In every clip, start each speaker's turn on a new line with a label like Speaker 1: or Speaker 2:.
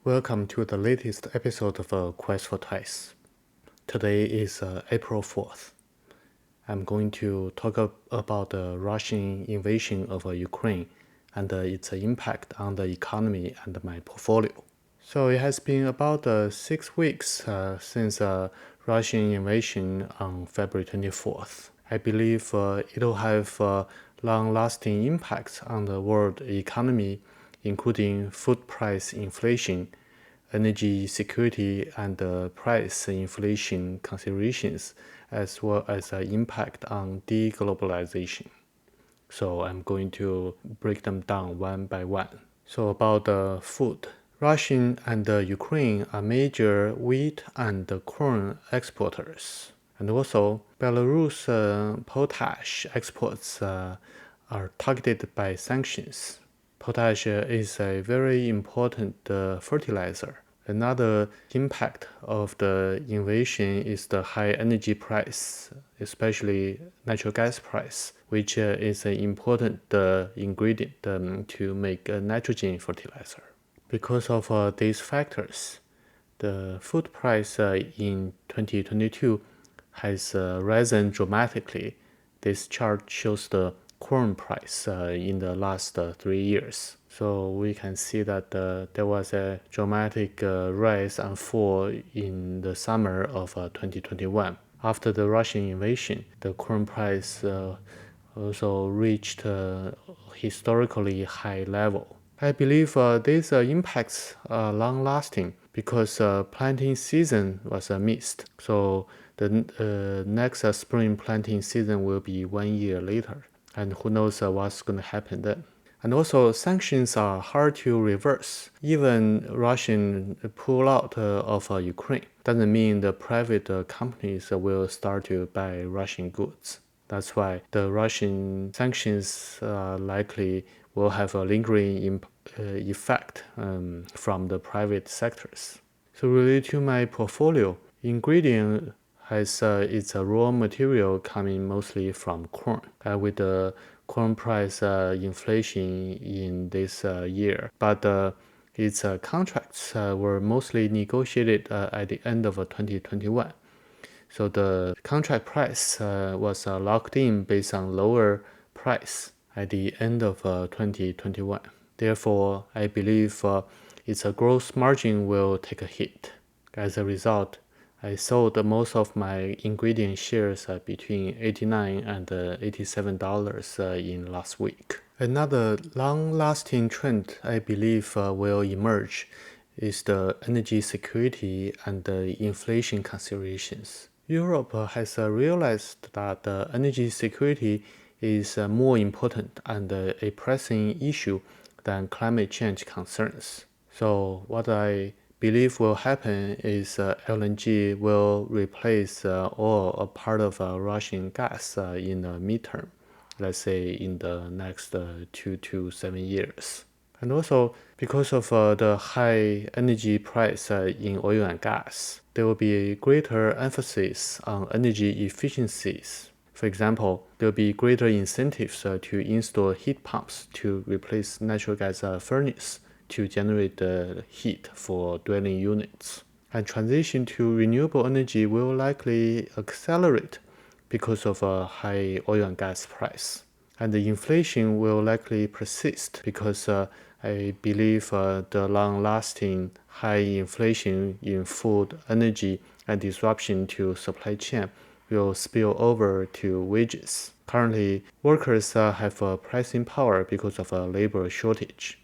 Speaker 1: Welcome to the latest episode of Quest for Twice. Today is April 4th. I'm going to talk about the Russian invasion of Ukraine and its impact on the economy and my portfolio. So it has been about 6 weeks since Russian invasion on February 24th. I believe it will have long-lasting impacts on the world economy, including food price inflation, energy security, and price inflation considerations, as well as impact on deglobalization. So I'm going to break them down one by one. So about food. Russia and Ukraine are major wheat and corn exporters. And also, Belarus potash exports are targeted by sanctions. Potash is a very important fertilizer. Another impact of the invasion is the high energy price, especially natural gas price, which is an important ingredient to make nitrogen fertilizer. Because of these factors, the food price in 2022 has risen dramatically. This chart shows the corn price in the last 3 years. So we can see that there was a dramatic rise and fall in the summer of 2021. After the Russian invasion, the corn price also reached a historically high level. I believe these impacts are long-lasting because planting season was missed. So the next spring planting season will be 1 year later, and who knows what's going to happen then. And also, sanctions are hard to reverse. Even Russian pull out of Ukraine doesn't mean the private companies will start to buy Russian goods. That's why the Russian sanctions likely will have a lingering effect from the private sectors. So related to my portfolio, ingredient has its raw material coming mostly from corn. With the corn price inflation in this year, but its contracts were mostly negotiated at the end of 2021. So the contract price was locked in based on lower price at the end of 2021. Therefore, I believe its gross margin will take a hit. As a result, I sold most of my ingredient shares between $89 and $87 in last week. Another long-lasting trend I believe will emerge is the energy security and the inflation considerations. Europe has realized that energy security is more important and a pressing issue than climate change concerns. So what I believe will happen is LNG will replace all or part of Russian gas in the midterm, let's say in the next 2 to 7 years. And also, because of the high energy price in oil and gas, there will be a greater emphasis on energy efficiencies. For example, there will be greater incentives to install heat pumps to replace natural gas furnace to generate heat for dwelling units. And transition to renewable energy will likely accelerate because of a high oil and gas price. And the inflation will likely persist because I believe the long-lasting high inflation in food, energy, and disruption to supply chain will spill over to wages. Currently, workers have pricing power because of a labor shortage.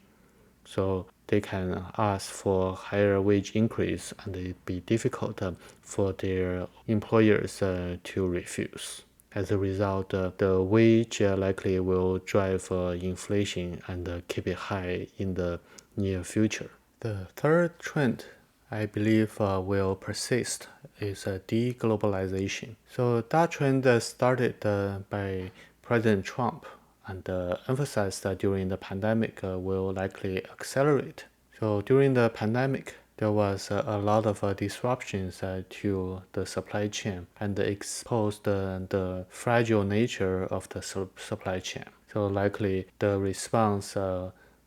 Speaker 1: So they can ask for higher wage increase, and it'd be difficult for their employers to refuse. As a result, the wage likely will drive inflation and keep it high in the near future. The third trend I believe will persist is deglobalization. So that trend started by President Trump and emphasized during the pandemic will likely accelerate. So during the pandemic, there was a lot of disruptions to the supply chain and exposed the fragile nature of the supply chain. So likely the response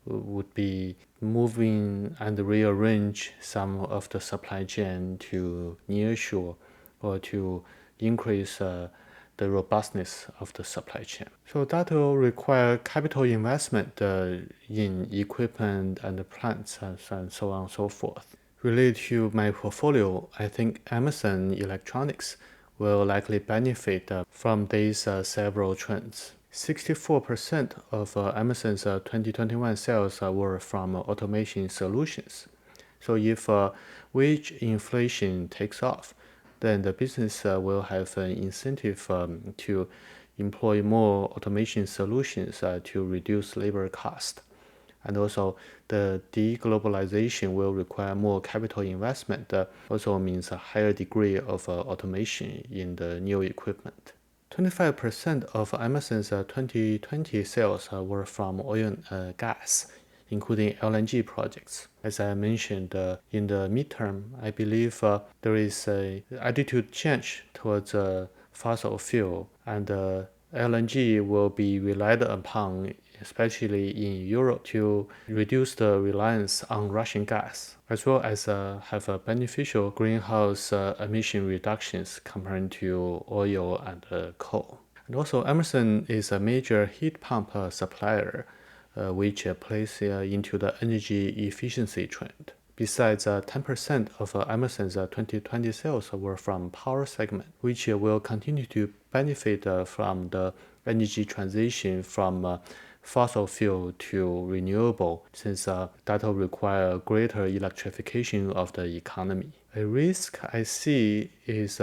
Speaker 1: would be moving and rearrange some of the supply chain to nearshore or to increase the robustness of the supply chain. So that will require capital investment in equipment and plants and so on and so forth. Related to my portfolio, I think Amazon Electronics will likely benefit from these several trends. 64% of Amazon's 2021 sales were from automation solutions. So if wage inflation takes off, then the business will have an incentive to employ more automation solutions to reduce labor cost. And also, the deglobalization will require more capital investment. Also means a higher degree of automation in the new equipment. 25% of Amazon's 2020 sales were from oil and gas, including LNG projects. As I mentioned, in the midterm, I believe there is an attitude change towards fossil fuel, and LNG will be relied upon, especially in Europe, to reduce the reliance on Russian gas, as well as have a beneficial greenhouse emission reductions compared to oil and coal. And also, Emerson is a major heat pump supplier, which plays into the energy efficiency trend. Besides, 10% of Emerson's 2020 sales were from power segment, which will continue to benefit from the energy transition from fossil fuel to renewable, since that will require greater electrification of the economy. A risk I see is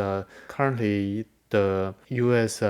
Speaker 1: currently the U.S.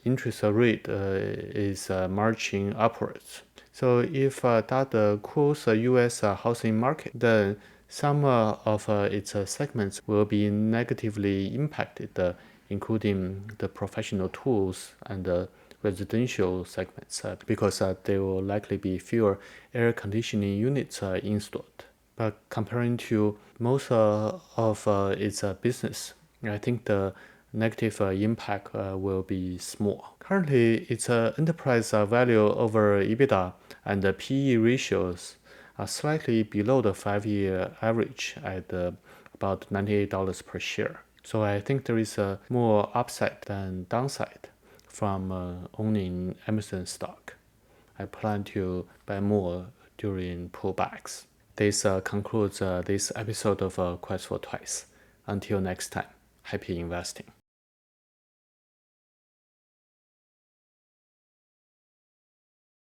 Speaker 1: Interest rate is marching upwards. So if that cools the U.S. housing market, then some of its segments will be negatively impacted, including the professional tools and the residential segments, because there will likely be fewer air conditioning units installed. But comparing to most of its business, I think the negative impact will be small. Currently, its enterprise value over EBITDA and the PE ratios are slightly below the 5-year average at about $98 per share. So I think there is more upside than downside from owning Emerson stock. I plan to buy more during pullbacks. This concludes this episode of Quest for Twice. Until next time, happy investing.